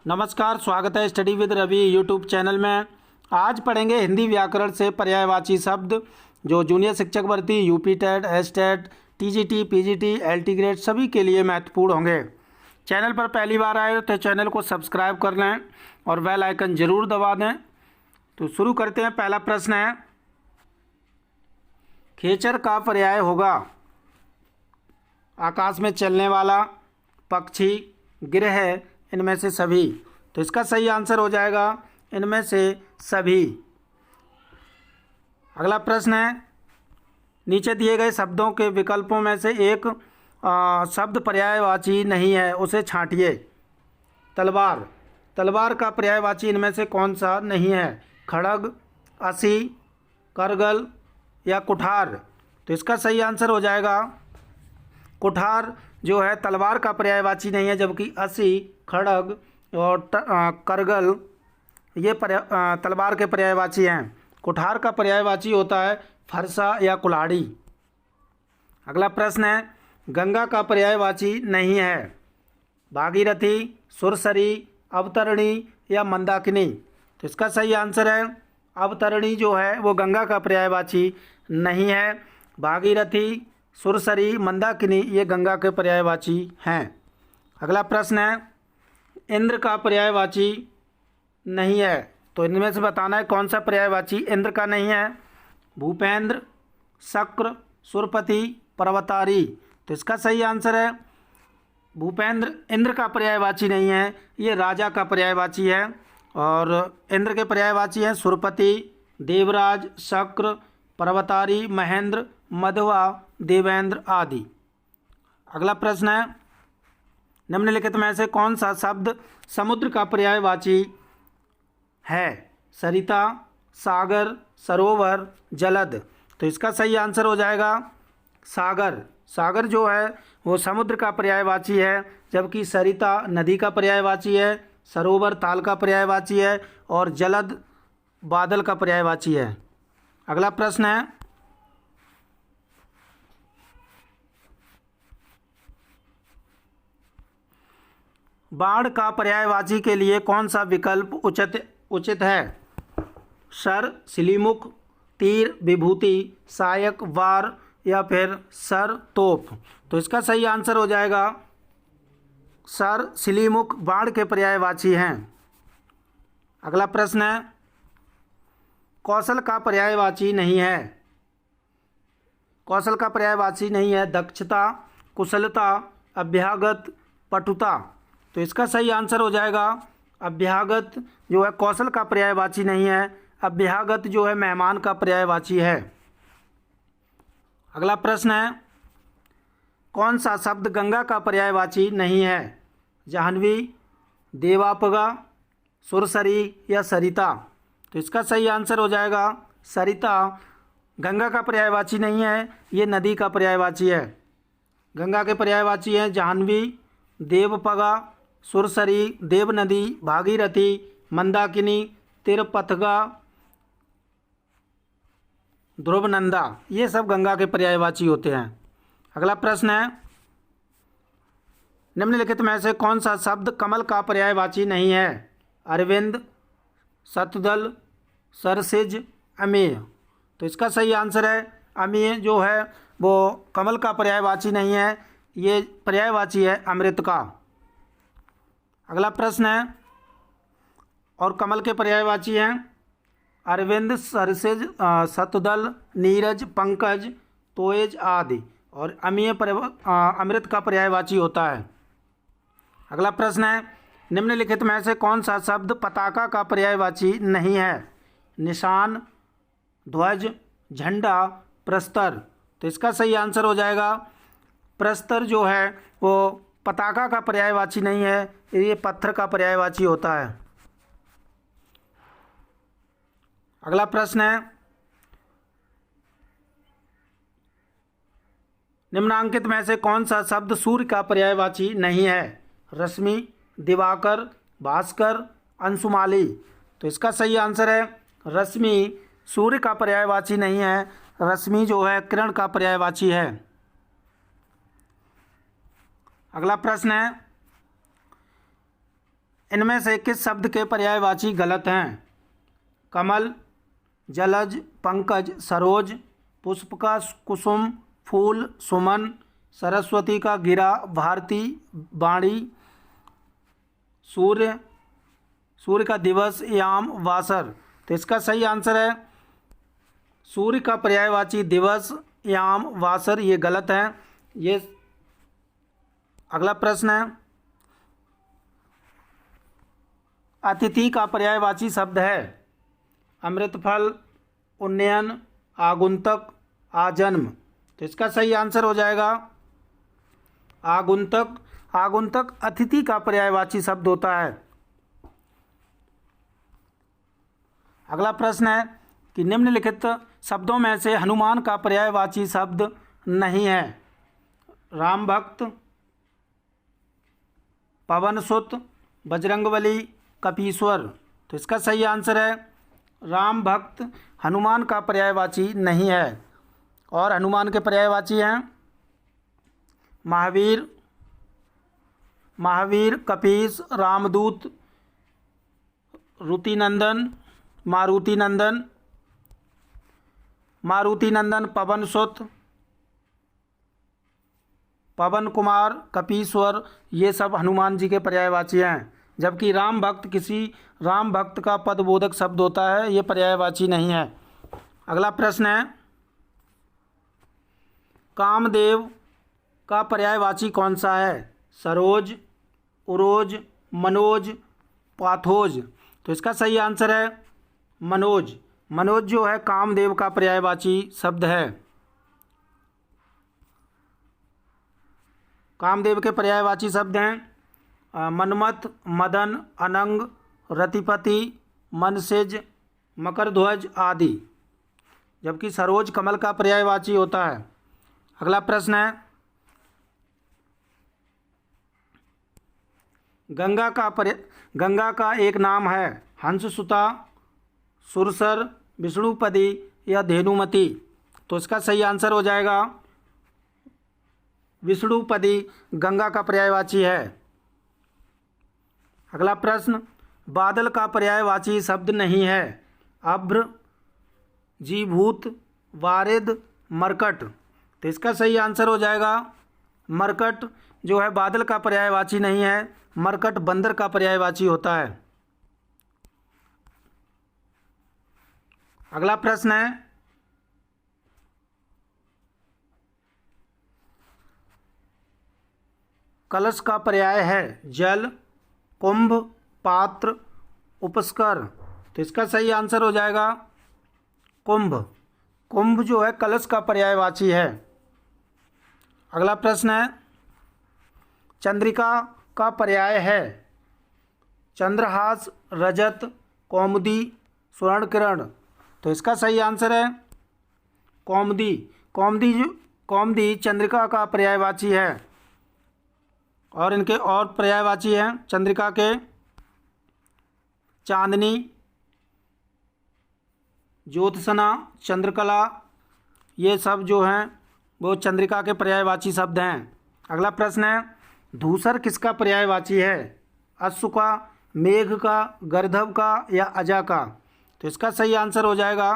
नमस्कार, स्वागत है study with Ravi YouTube channel में। आज पढ़ेंगे हिंदी व्याकरण से पर्यायवाची शब्द जो जूनियर शिक्षक भर्ती, UP TET, S TET, TGT, PGT, LT grade सभी के लिए महत्वपूर्ण होंगे। चैनल पर पहली बार आए हो तो चैनल को सब्सक्राइब कर लें और बेल आइकन ज़रूर दबा दें। तो शुरू करते हैं। पहला प्रश्न है, खेचर का पर्याय होगा आकाश में चलने वाला, पक्षी, ग्रह, इनमें से सभी। तो इसका सही आंसर हो जाएगा इनमें से सभी। अगला प्रश्न है, नीचे दिए गए शब्दों के विकल्पों में से एक शब्द पर्यायवाची नहीं है, उसे छांटिए। तलवार, तलवार का पर्यायवाची इनमें से कौन सा नहीं है? खड़ग, असी, करगल या कुठार। तो इसका सही आंसर हो जाएगा कुठार जो है तलवार का पर्यायवाची नहीं है, जबकि असी, खड़ग और करगल ये तलवार के पर्यायवाची हैं। कुठार का पर्यायवाची होता है फरसा या कुल्हाड़ी। अगला प्रश्न है, गंगा का पर्यायवाची नहीं है? भागीरथी, सुरसरी, अवतरणी या मंदाकिनी। तो इसका सही आंसर है अवतरणी जो है वो गंगा का पर्यायवाची नहीं है। भागीरथी, सुरसरी, मंदाकिनी ये गंगा के पर्यायवाची हैं। अगला प्रश्न है, इंद्र का पर्यायवाची नहीं है, तो इनमें से बताना है कौन सा पर्यायवाची इंद्र का नहीं है। भूपेंद्र, शक्र, सुरपति, पर्वतारी। तो इसका सही आंसर है भूपेंद्र इंद्र का पर्यायवाची नहीं है, ये राजा का पर्यायवाची है। और इंद्र के पर्यायवाची हैं सुरपति, देवराज, शक्र, पर्वतारी, महेंद्र, मध्वा, देवेंद्र आदि। अगला प्रश्न है, निम्नलिखित में से कौन सा शब्द समुद्र का पर्यायवाची है? सरिता, सागर, सरोवर, जलद। तो इसका सही आंसर हो जाएगा सागर। सागर जो है वो समुद्र का पर्यायवाची है, जबकि सरिता नदी का पर्यायवाची है, सरोवर ताल का पर्यायवाची है और जलद बादल का पर्यायवाची है। अगला प्रश्न है, बाढ़ का पर्यायवाची के लिए कौन सा विकल्प उचित है? सर, सिलीमुख, तीर, विभूति, सहायक, वार या फिर सर, तोप। तो इसका सही आंसर हो जाएगा सर, सिलीमुख बाढ़ के पर्यायवाची हैं। अगला प्रश्न है, कौशल का पर्यायवाची नहीं है? कौशल का पर्यायवाची नहीं है दक्षता, कुशलता, अभ्यागत, पटुता। तो इसका सही आंसर हो जाएगा अभ्यागत जो है कौशल का पर्यायवाची नहीं है। अभ्यागत जो है मेहमान का पर्यायवाची है। अगला प्रश्न है, कौन सा शब्द गंगा का पर्यायवाची नहीं है? जाह्नवी, देवापगा, सुरसरी या सरिता। तो इसका सही आंसर हो जाएगा सरिता गंगा का पर्यायवाची नहीं है, ये नदी का पर्यायवाची है। गंगा के पर्यायवाची हैं जाह्नवी, देवपगा, सुरसरी, देवनदी, भागीरथी, मंदाकिनी, तिरपथगा, ध्रुवनंदा। ये सब गंगा के पर्यायवाची होते हैं। अगला प्रश्न है, निम्नलिखित में से कौन सा शब्द कमल का पर्यायवाची नहीं है? अरविंद, शतदल, सरसिज, अमेय। तो इसका सही आंसर है अमेय जो है वो कमल का पर्यायवाची नहीं है, ये पर्यायवाची है अमृत का। अगला प्रश्न है, और कमल के पर्यायवाची हैं अरविंद, सरसिज, शतदल, नीरज, पंकज, तोयज आदि। और अमेय अमृत का पर्यायवाची होता है। अगला प्रश्न है, निम्नलिखित में से कौन सा शब्द पताका का पर्यायवाची नहीं है? निशान, ध्वज, झंडा, प्रस्तर। तो इसका सही आंसर हो जाएगा प्रस्तर जो है वो पताका का पर्यायवाची नहीं है, ये पत्थर का पर्यायवाची होता है। अगला प्रश्न है, निम्नांकित में से कौन सा शब्द सूर्य का पर्यायवाची नहीं है? रश्मि, दिवाकर, भास्कर, अंशुमाली। तो इसका सही आंसर है रश्मि सूर्य का पर्यायवाची नहीं है, रश्मि जो है किरण का पर्यायवाची है। अगला प्रश्न है, इनमें से किस शब्द के पर्यायवाची गलत हैं? कमल, जलज, पंकज, सरोज, पुष्प का कुसुम, फूल, सुमन, सरस्वती का गिरा, भारती, वाणी, सूर्य, सूर्य का दिवस, याम, वासर। तो इसका सही आंसर है सूर्य का पर्यायवाची दिवस, याम, वासर। ये गलत है। ये अगला प्रश्न है, अतिथि का पर्यायवाची शब्द है? अमृतफल, उन्नयन, आगुंतक, आजन्म। तो इसका सही आंसर हो जाएगा आगुंतक। आगुंतक अतिथि का पर्यायवाची शब्द होता है। अगला प्रश्न है कि निम्नलिखित शब्दों में से हनुमान का पर्यायवाची शब्द नहीं है? राम भक्त, पवन सुत, बजरंगबली, कपीश्वर। तो इसका सही आंसर है राम भक्त हनुमान का पर्यायवाची नहीं है। और हनुमान के पर्यायवाची हैं महावीर, महावीर, कपीस, रामदूत, रुतिनंदन, मारुतिनंदन, मारुतिनंदन, पवन सुत, पवन कुमार, कपीश्वर। ये सब हनुमान जी के पर्यायवाची हैं। जबकि राम भक्त किसी राम भक्त का पदबोधक शब्द होता है, ये पर्यायवाची नहीं है। अगला प्रश्न है, कामदेव का पर्यायवाची कौन सा है? सरोज, उरोज, मनोज, पाथोज। तो इसका सही आंसर है मनोज। मनोज जो है कामदेव का पर्यायवाची शब्द है। कामदेव के पर्यायवाची शब्द हैं मनमथ, मदन, अनंग, रतिपति, मनसिज, मकरध्वज आदि। जबकि सरोज कमल का पर्यायवाची होता है। अगला प्रश्न है, गंगा का एक नाम है? हंससुता, सुरसर, विष्णुपदी या धेनुमती। तो इसका सही आंसर हो जाएगा विष्णुपदी गंगा का पर्यायवाची है। अगला प्रश्न, बादल का पर्यायवाची शब्द नहीं है? अभ्र, जीभूत, वारिद, मरकट। तो इसका सही आंसर हो जाएगा मरकट जो है बादल का पर्यायवाची नहीं है। मरकट बंदर का पर्यायवाची होता है। अगला प्रश्न है, कलश का पर्याय है? जल, कुंभ, पात्र, उपस्कर। तो इसका सही आंसर हो जाएगा कुंभ। कुंभ जो है कलश का पर्यायवाची है। अगला प्रश्न है, चंद्रिका का पर्याय है? चंद्रहास, रजत, कौमुदी, स्वर्ण किरण। तो इसका सही आंसर है कौमुदी। कौमुदी चंद्रिका का पर्यायवाची है। और इनके और पर्यायवाची हैं चंद्रिका के चांदनी, ज्योत्सना, चंद्रकला। ये सब जो हैं वो चंद्रिका के पर्यायवाची शब्द हैं। अगला प्रश्न है, धूसर किसका पर्यायवाची है? अश्व का, मेघ का, गर्दभ का या अजा का। तो इसका सही आंसर हो जाएगा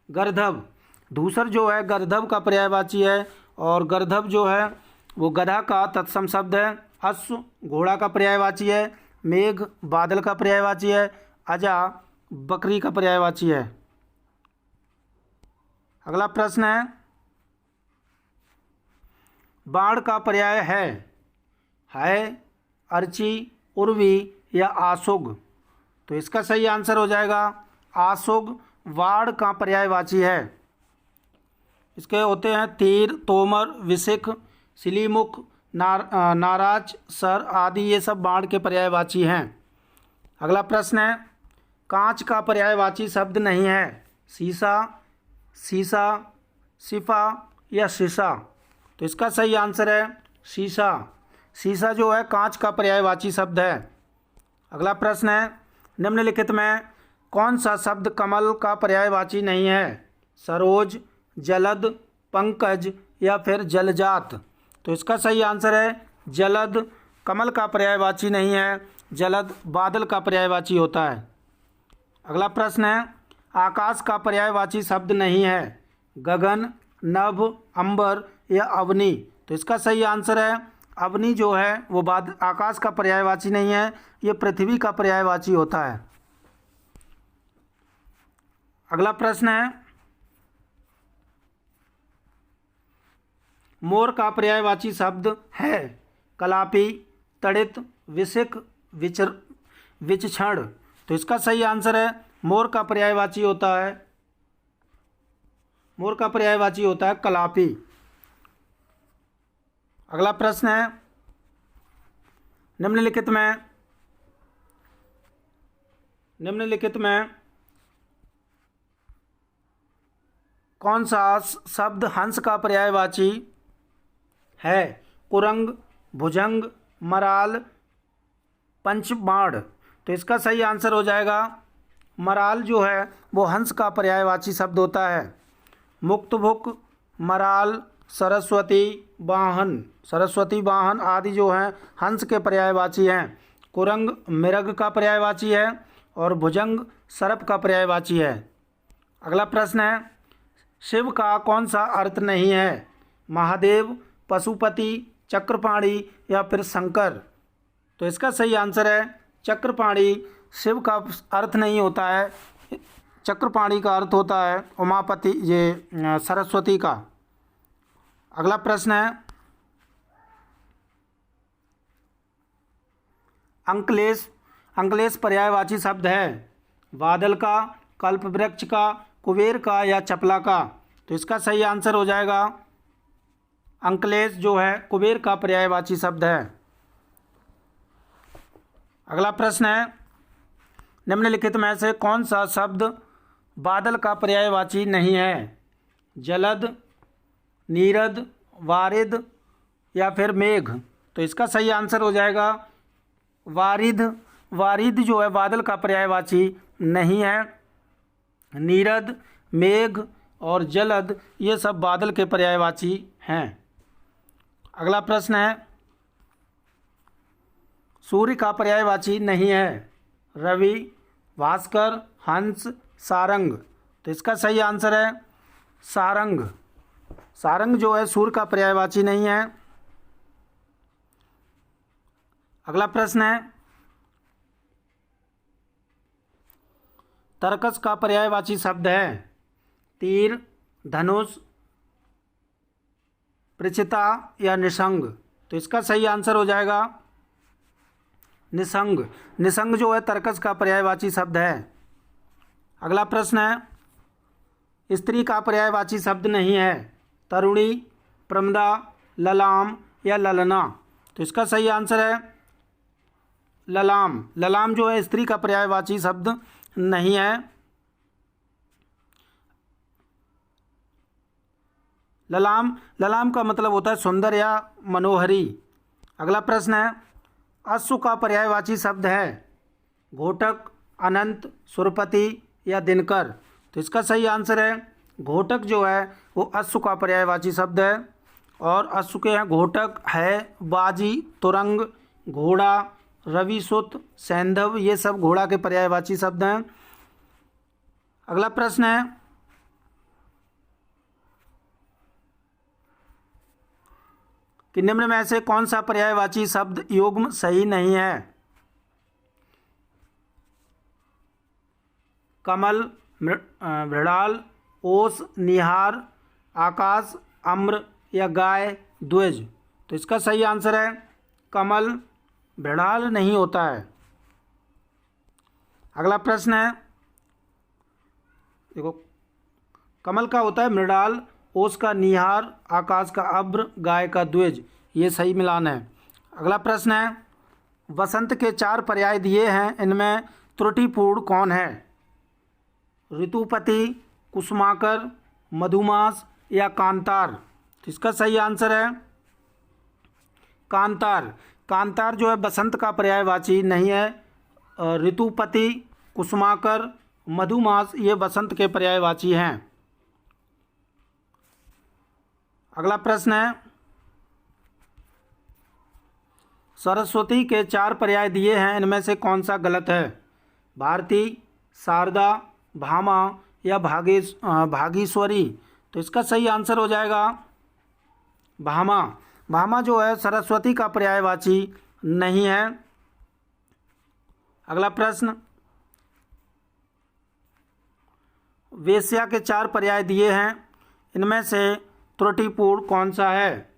गर्दभ। धूसर जो है गर्दभ का पर्यायवाची है। और गर्दभ जो है वो गधा का तत्सम शब्द है। अश्व घोड़ा का पर्यायवाची है। मेघ बादल का पर्यायवाची है। अजा बकरी का पर्यायवाची है। अगला प्रश्न है, बाण का पर्याय है अर्ची, उर्वी या आशुग। तो इसका सही आंसर हो जाएगा आशुग। वाड़ का पर्यायवाची है। इसके होते हैं तीर, तोमर, विशिख, सिलीमुख, नाराज, सर आदि। ये सब बाण के पर्यायवाची हैं। अगला प्रश्न है, कांच का पर्यायवाची शब्द नहीं है? शीशा, शीशा, शिफा या शीशा। तो इसका सही आंसर है शीशा। शीशा जो है कांच का पर्यायवाची शब्द है। अगला प्रश्न है, निम्नलिखित में कौन सा शब्द कमल का पर्यायवाची नहीं है? सरोज, जलद, पंकज या फिर जलजात। तो इसका सही आंसर है जलद कमल का पर्यायवाची नहीं है। जलद बादल का पर्यायवाची होता है। अगला प्रश्न है, आकाश का पर्यायवाची शब्द नहीं है। गगन, नभ, अंबर या अवनी। तो इसका सही आंसर है अवनी जो है वो आकाश का पर्यायवाची नहीं है, ये पृथ्वी का पर्यायवाची होता है। अगला प्रश्न है, मोर का पर्यायवाची शब्द है। कलापी, तड़ित, विसिक, विचक्षण। तो इसका सही आंसर है मोर का पर्यायवाची होता है, मोर का पर्यायवाची होता है कलापी। अगला प्रश्न है, निम्नलिखित में कौन सा शब्द हंस का पर्यायवाची है। कुरंग, भुजंग, मराल, पंचबाण। तो इसका सही आंसर हो जाएगा मराल जो है वो हंस का पर्यायवाची शब्द होता है। मुक्तभुक, मराल, सरस्वती, वाहन, सरस्वती वाहन आदि जो हैं हंस के पर्यायवाची हैं। कुरंग मृग का पर्यायवाची है और भुजंग सर्प का पर्यायवाची है। अगला प्रश्न है, शिव का कौन सा अर्थ नहीं है। महादेव, पशुपति, चक्रपाणी या फिर शंकर। तो इसका सही आंसर है चक्रपाणी शिव का अर्थ नहीं होता है, चक्रपाणी का अर्थ होता है उमापति, ये सरस्वती का। अगला प्रश्न है, अंकलेश, अंकलेश पर्यायवाची शब्द है। बादल का, कल्पवृक्ष का, कुबेर का या चपला का। तो इसका सही आंसर हो जाएगा अंकलेश जो है कुबेर का पर्यायवाची शब्द है। अगला प्रश्न है, निम्नलिखित में से कौन सा शब्द बादल का पर्यायवाची नहीं है। जलद, नीरद, वारिद या फिर मेघ। तो इसका सही आंसर हो जाएगा वारिद। वारिद जो है बादल का पर्यायवाची नहीं है। नीरद, मेघ और जलद ये सब बादल के पर्यायवाची हैं। अगला प्रश्न है, सूर्य का पर्यायवाची नहीं है। रवि, भास्कर, हंस, सारंग। तो इसका सही आंसर है सारंग। सारंग जो है सूर्य का पर्यायवाची नहीं है। अगला प्रश्न है, तरकस का पर्यायवाची शब्द है। तीर, धनुष, प्रचिता या निसंग। तो इसका सही आंसर हो जाएगा निसंग। निसंग जो है तरकस का पर्यायवाची शब्द है। अगला प्रश्न है, स्त्री का पर्यायवाची शब्द नहीं है। तरुणी, प्रमदा, ललाम या ललना। तो इसका सही आंसर है ललाम। ललाम जो है स्त्री का पर्यायवाची शब्द नहीं है। ललाम का मतलब होता है सुंदर या मनोहरी। अगला प्रश्न है, अश्व का पर्यायवाची शब्द है। घोटक, अनंत, सुरपति या दिनकर। तो इसका सही आंसर है घोटक जो है वो अश्व का पर्यायवाची शब्द है। और अश्व के हैं घोटक है बाजी, तुरंग, घोड़ा, रविसुत, सैंधव, ये सब घोड़ा के पर्यायवाची शब्द हैं। अगला प्रश्न है, कि निम्न में से कौन सा पर्यायवाची शब्द युग्म सही नहीं है। कमल, मृणाल, ओस, निहार, आकाश, अम्र या गाय, द्विज। तो इसका सही आंसर है कमल। मृणाल नहीं होता है। अगला प्रश्न है, देखो कमल का होता है मृणाल, ओस का निहार, आकाश का अब्र, गाय का द्विज। ये सही मिलान है। अगला प्रश्न है, वसंत के 4 पर्याय दिए हैं, इनमें त्रुटिपूर्ण कौन है। ऋतुपति, कुसुमाकर, मधुमास या कांतार। तो इसका सही आंसर है कांतार। कांतार जो है बसंत का पर्यायवाची नहीं है। ऋतुपति, कुसुमाकर, मधुमास ये बसंत के पर्यायवाची हैं। अगला प्रश्न है, सरस्वती के 4 पर्याय दिए हैं, इनमें से कौन सा गलत है? भारती, शारदा, भामा या भागीश्वरी। तो इसका सही आंसर हो जाएगा भामा। भामा जो है सरस्वती का पर्यायवाची नहीं है। अगला प्रश्न, वेश्या के 4 पर्याय दिए हैं, इनमें से त्रुटिपूर्ण कौन सा है?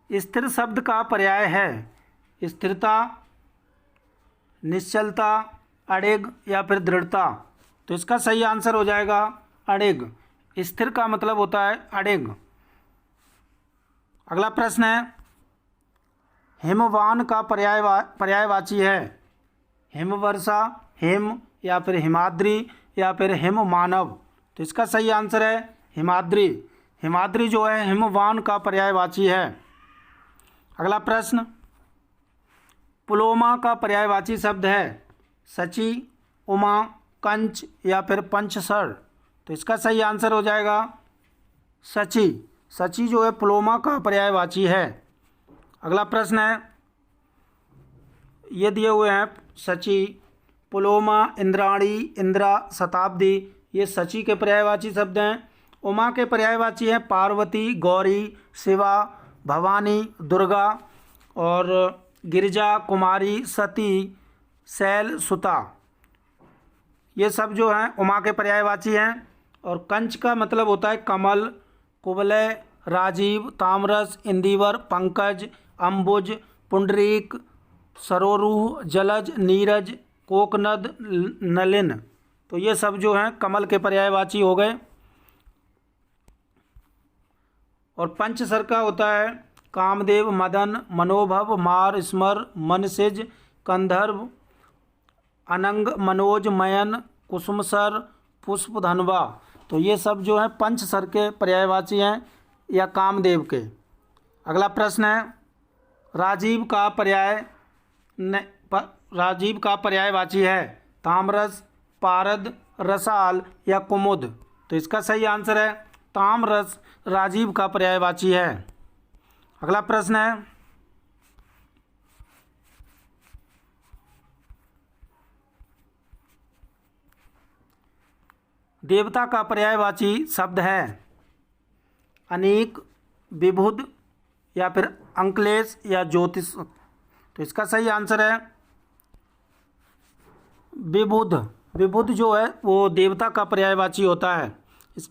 स्थिर शब्द का पर्याय है स्थिरता, निश्चलता, अड़िग या फिर दृढ़ता। तो इसका सही आंसर हो जाएगा अड़िग। स्थिर का मतलब होता है अड़िग। अगला प्रश्न है, हिमवान का पर्यायवाची है हिमवर्षा, हिम या फिर हिमाद्री या फिर हिममानव। तो इसका सही आंसर है हिमाद्री। हिमाद्री जो है हिमवान का पर्यायवाची है। अगला प्रश्न, पुलोमा का पर्यायवाची शब्द है शची, उमा, कंच या फिर पंचसर। तो इसका सही आंसर हो जाएगा शची। शची जो है पुलोमा का पर्यायवाची है। अगला प्रश्न है, ये दिए हुए हैं शची, पुलोमा, इंद्राणी, इंद्रा, शताब्दी, ये शची के पर्यायवाची शब्द हैं। उमा के पर्यायवाची हैं पार्वती, गौरी, शिवा, भवानी, दुर्गा और गिरिजा, कुमारी, सती, शैल, सुता। ये सब जो हैं उमा के पर्यायवाची हैं। और कंच का मतलब होता है कमल, कुवलय, राजीव, तामरस, इंदिवर, पंकज, अंबुज, पुंडरीक, सरोरुह, जलज, नीरज, कोकनद, नलिन। तो ये सब जो हैं कमल के पर्यायवाची हो गए। और पंचसर का होता है कामदेव, मदन, मनोभव, मार, स्मर, मनसिज, कंधर्व, अनंग, मनोज, मयन, कुसुमसर, पुष्पधनवा। तो ये सब जो हैं पंचसर के पर्यायवाची हैं या कामदेव के। अगला प्रश्न है, राजीव का पर्यायवाची है तामरस, पारद, रसाल या कुमुद। तो इसका सही आंसर है तामरस राजीव का पर्यायवाची है। अगला प्रश्न है, देवता का पर्यायवाची शब्द है अनीक, विबुध या फिर अंकलेश या ज्योतिष। तो इसका सही आंसर है विबुध। विबुध जो है वो देवता का पर्यायवाची होता है।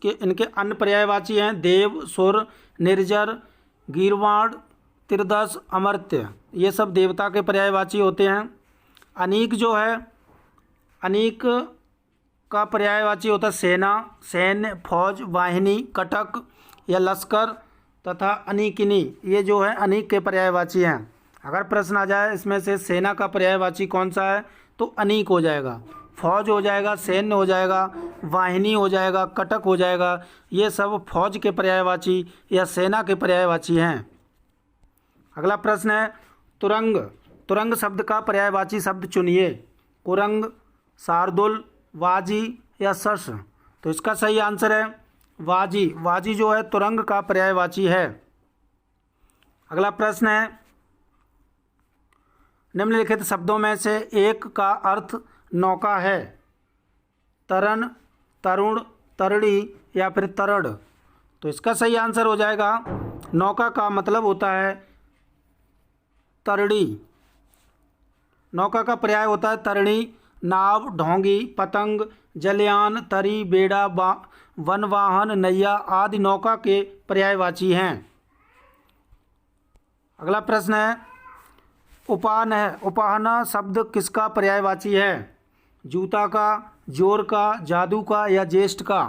इनके अन्य पर्यायवाची हैं देव, सुर, निर्जर, गीरवाण, त्रिदश, अमर्त्य। ये सब देवता के पर्यायवाची होते हैं। अनीक जो है, अनीक का पर्यायवाची होता है सेना, सैन्य, फौज, वाहिनी, कटक या लश्कर तथा अनीकिनी। ये जो है अनीक के पर्यायवाची हैं। अगर प्रश्न आ जाए इसमें से सेना का पर्यायवाची कौन सा है, तो अनीक हो जाएगा। फौज हो जाएगा, सैन्य हो जाएगा, वाहिनी हो जाएगा, कटक हो जाएगा। ये सब फौज के पर्यायवाची या सेना के पर्यायवाची हैं। अगला प्रश्न है, तुरंग। तुरंग शब्द का पर्यायवाची शब्द चुनिए। कुरंग, शार्दुल, वाजी या शश। तो इसका सही आंसर है वाजी। वाजी जो है तुरंग का पर्यायवाची है। अगला प्रश्न है, निम्नलिखित शब्दों में से एक का अर्थ नौका है तरन, तरुण, तरड़ी या फिर तरड़। तो इसका सही आंसर हो जाएगा नौका का मतलब होता है तरड़ी। नौका का पर्याय होता है तरणी, नाव, ढोंगी, पतंग, जलयान, तरी, बेड़ा, वनवाहन, नैया आदि नौका के पर्यायवाची हैं। अगला प्रश्न है, उपाहन है। उपाहना शब्द किसका पर्यायवाची है? जूता का, जोर का, जादू का या ज्येष्ठ का।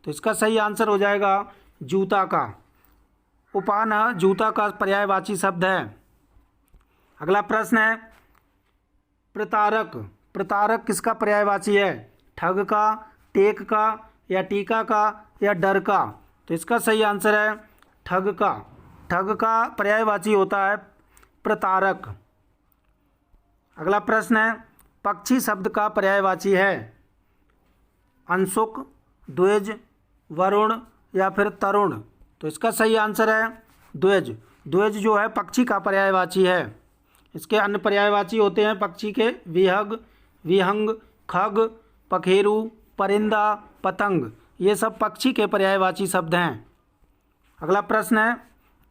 तो इसका सही आंसर हो जाएगा जूता का। उपाहना जूता का पर्यायवाची शब्द है। अगला प्रश्न है, प्रतारक। प्रतारक किसका पर्यायवाची है? ठग का, टेक का या टीका का या डर का। तो इसका सही आंसर है ठग का। ठग का पर्यायवाची होता है प्रतारक। अगला प्रश्न है, पक्षी शब्द का पर्यायवाची है अंशुक, द्विज, वरुण या फिर तरुण? तो इसका सही आंसर है द्विज। द्विज जो है पक्षी का पर्यायवाची है। इसके अन्य पर्यायवाची होते हैं पक्षी के विहग, विहंग, खग, पखेरु, परिंदा, पतंग। ये सब पक्षी के पर्यायवाची शब्द हैं। अगला प्रश्न है,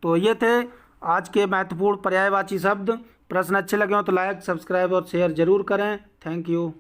तो ये थे आज के महत्वपूर्ण पर्यायवाची शब्द। प्रश्न अच्छे लगे हो तो लाइक, सब्सक्राइब और शेयर जरूर करें। Thank you.